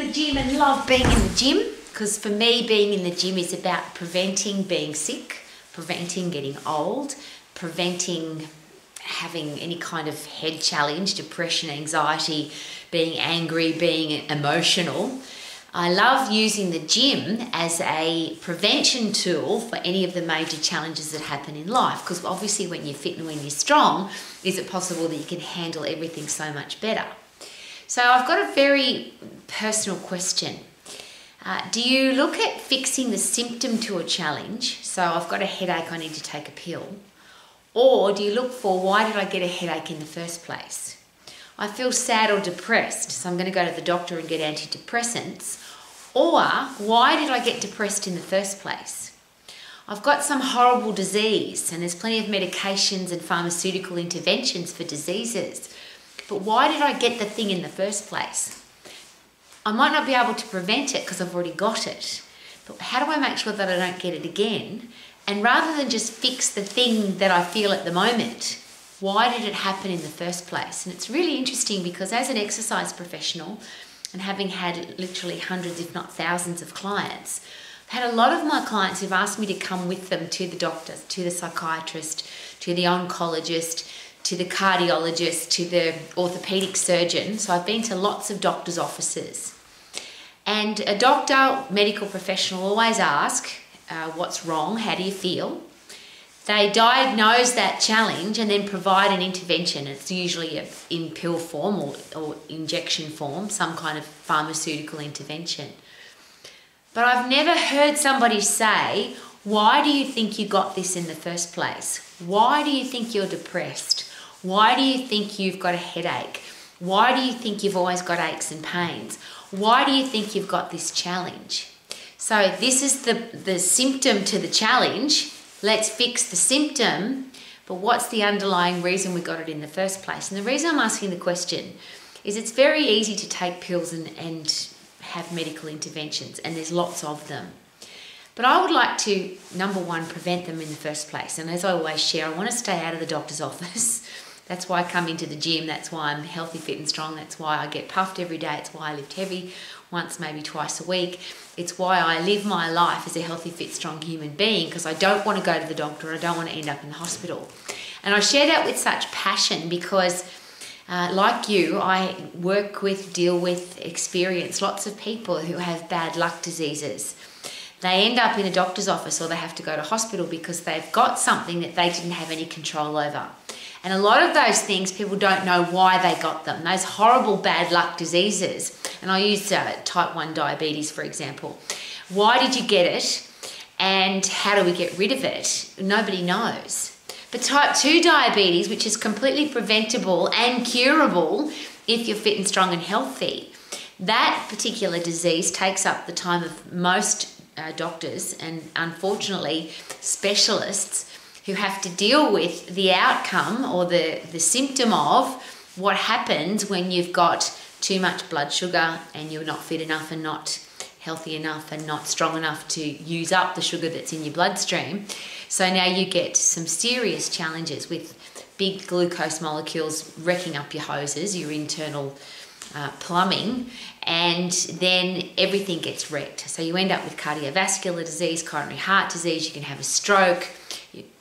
the gym and love being in the gym, because for me being in the gym is about preventing being sick, preventing getting old, preventing having any kind of head challenge, depression, anxiety, being angry, being emotional. I love using the gym as a prevention tool for any of the major challenges that happen in life, because obviously when you're fit and when you're strong, is it possible that you can handle everything so much better? So I've got a very personal question. Do you look at fixing the symptom to a challenge? So I've got a headache, I need to take a pill. Or do you look for, why did I get a headache in the first place? I feel sad or depressed, so I'm going to go to the doctor and get antidepressants. Or, why did I get depressed in the first place? I've got some horrible disease, and there's plenty of medications and pharmaceutical interventions for diseases. But why did I get the thing in the first place? I might not be able to prevent it because I've already got it. But how do I make sure that I don't get it again? And rather than just fix the thing that I feel at the moment, why did it happen in the first place? And it's really interesting because as an exercise professional, and having had literally hundreds if not thousands of clients, I've had a lot of my clients who've asked me to come with them to the doctor, to the psychiatrist, to the oncologist, to the cardiologist, to the orthopedic surgeon. So I've been to lots of doctors' offices. And a doctor, medical professional, always ask, what's wrong? How do you feel? They diagnose that challenge and then provide an intervention. It's usually in pill form or injection form, some kind of pharmaceutical intervention. But I've never heard somebody say, why do you think you got this in the first place? Why do you think you're depressed? Why do you think you've got a headache? Why do you think you've always got aches and pains? Why do you think you've got this challenge? So this is the symptom to the challenge. Let's fix the symptom, but what's the underlying reason we got it in the first place? And the reason I'm asking the question is it's very easy to take pills and have medical interventions, and there's lots of them. But I would like to, number one, prevent them in the first place. And as I always share, I want to stay out of the doctor's office. That's why I come into the gym. That's why I'm healthy, fit and strong. That's why I get puffed every day. It's why I lift heavy once, maybe twice a week. It's why I live my life as a healthy, fit, strong human being, because I don't want to go to the doctor. I don't want to end up in the hospital. And I share that with such passion because, like you, I work with, deal with, experience lots of people who have bad luck diseases. They end up in a doctor's office or they have to go to hospital because they've got something that they didn't have any control over. And a lot of those things, people don't know why they got them. Those horrible bad luck diseases. And I'll use type 1 diabetes, for example. Why did you get it? And how do we get rid of it? Nobody knows. But type 2 diabetes, which is completely preventable and curable if you're fit and strong and healthy, that particular disease takes up the time of most doctors and unfortunately specialists who have to deal with the outcome or the symptom of what happens when you've got too much blood sugar and you're not fit enough and not healthy enough and not strong enough to use up the sugar that's in your bloodstream. So now you get some serious challenges with big glucose molecules wrecking up your hoses, your internal plumbing, and then everything gets wrecked. So you end up with cardiovascular disease, coronary heart disease, you can have a stroke,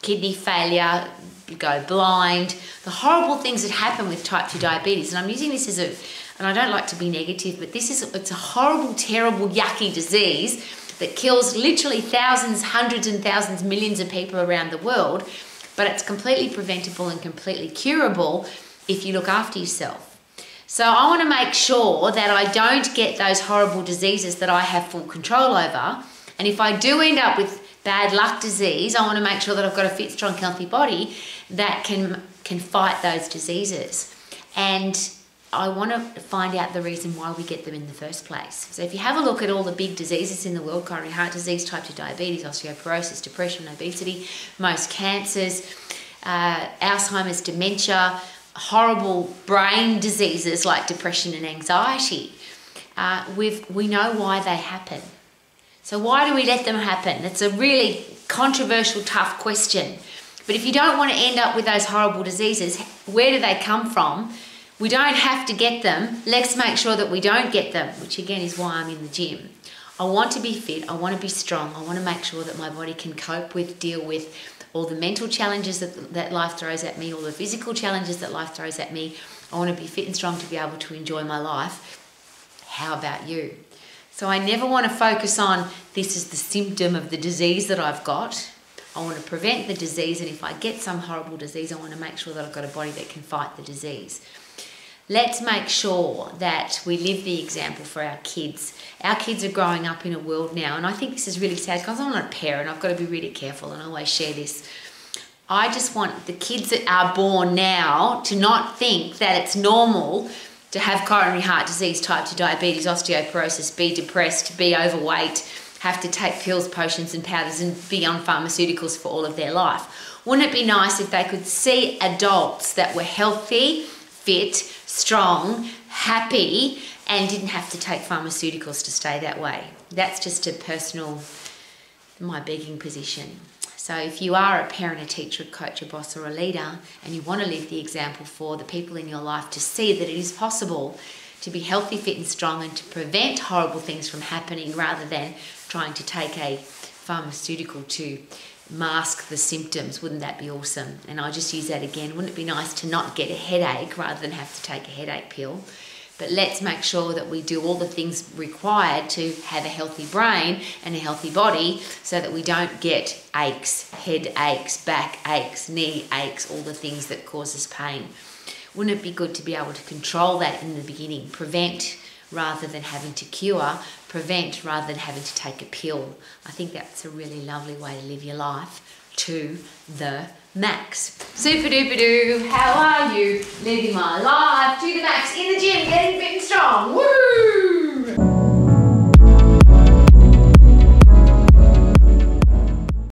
kidney failure, you go blind, the horrible things that happen with type 2 diabetes. And I'm using this as and I don't like to be negative, but it's a horrible, terrible, yucky disease that kills literally thousands, hundreds and thousands, millions of people around the world, but it's completely preventable and completely curable if you look after yourself. So I want to make sure that I don't get those horrible diseases that I have full control over. And if I do end up with bad luck disease, I want to make sure that I've got a fit, strong, healthy body that can fight those diseases. And I want to find out the reason why we get them in the first place. So if you have a look at all the big diseases in the world, coronary heart disease, type 2 diabetes, osteoporosis, depression, obesity, most cancers, Alzheimer's, dementia, horrible brain diseases like depression and anxiety, we know why they happen. So why do we let them happen? It's a really controversial, tough question. But if you don't want to end up with those horrible diseases, where do they come from? We don't have to get them. Let's make sure that we don't get them, which again is why I'm in the gym. I want to be fit. I want to be strong. I want to make sure that my body can cope with, deal with all the mental challenges that life throws at me, all the physical challenges that life throws at me. I want to be fit and strong to be able to enjoy my life. How about you? So I never want to focus on this is the symptom of the disease that I've got. I want to prevent the disease, and if I get some horrible disease, I want to make sure that I've got a body that can fight the disease. Let's make sure that we live the example for our kids. Our kids are growing up in a world now, and I think this is really sad because I'm not a parent. I've got to be really careful and always share this. I just want the kids that are born now to not think that it's normal to have coronary heart disease, type 2 diabetes, osteoporosis, be depressed, be overweight, have to take pills, potions and powders and be on pharmaceuticals for all of their life. Wouldn't it be nice if they could see adults that were healthy, fit, strong, happy, and didn't have to take pharmaceuticals to stay that way? That's just a personal, my begging position. So if you are a parent, a teacher, a coach, a boss or a leader, and you want to live the example for the people in your life to see that it is possible to be healthy, fit and strong and to prevent horrible things from happening rather than trying to take a pharmaceutical to mask the symptoms, wouldn't that be awesome? And I'll just use that again. Wouldn't it be nice to not get a headache rather than have to take a headache pill? But let's make sure that we do all the things required to have a healthy brain and a healthy body so that we don't get aches, head aches, back aches, knee aches, all the things that cause us pain. Wouldn't it be good to be able to control that in the beginning? Prevent rather than having to cure, prevent rather than having to take a pill. I think that's a really lovely way to live your life to the max. Super duper doo, how are you? Living my life to the max in the gym, getting fit and strong. Woo!